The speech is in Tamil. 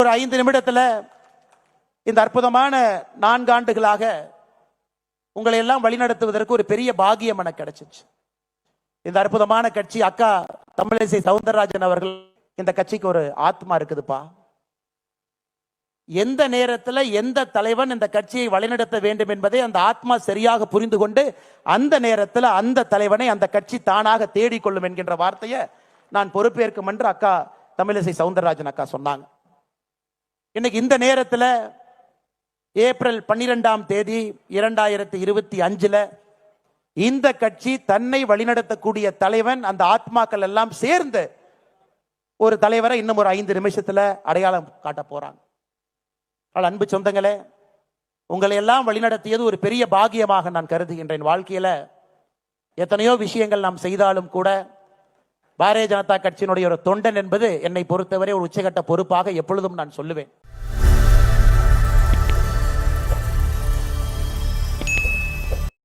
ஒரு 5 நிமிடத்துல இந்த அற்புதமான 4 ஆண்டுகளாக உங்களை எல்லாம் வழிநடத்துவதற்கு ஒரு பெரிய பாகியம் எனக்கு கிடைச்சிச்சு. இந்த அற்புதமான கட்சி அக்கா தமிழிசை சவுந்தரராஜன் அவர்கள், இந்த கட்சிக்கு ஒரு ஆத்மா இருக்குதுப்பா. எந்த நேரத்தில் எந்த தலைவன் இந்த கட்சியை வழிநடத்த வேண்டும் என்பதை அந்த ஆத்மா சரியாக புரிந்து கொண்டு அந்த நேரத்தில் அந்த தலைவனை அந்த கட்சி தானாக தேடிக்கொள்ளும் என்கின்ற வார்த்தையை நான் பொறுப்பேற்கும் என்று அக்கா தமிழிசை சவுந்தரராஜன் அக்கா சொன்னாங்க. இன்னைக்கு இந்த நேரத்தில் ஏப்ரல் 12ஆம் தேதி 2025 இந்த கட்சி தன்னை வழிநடத்தக்கூடிய தலைவன் அந்த ஆத்மாக்கள் எல்லாம் சேர்ந்து ஒரு தலைவரை இன்னும் ஒரு 5 நிமிஷத்துல அடையாளம் காட்ட போறாங்க. அன்பு சொந்தங்களே, உங்களை எல்லாம் வழிநடத்தியது ஒரு பெரிய பாகியமாக நான் கருதுகின்றேன். வாழ்க்கையில எத்தனையோ விஷயங்கள் நாம் செய்தாலும் கூட பாரதிய ஜனதா கட்சியினுடைய ஒரு தொண்டன் என்பது என்னை பொறுத்தவரை ஒரு உச்சகட்ட பொறுப்பாக எப்பொழுதும் நான் சொல்லுவேன்.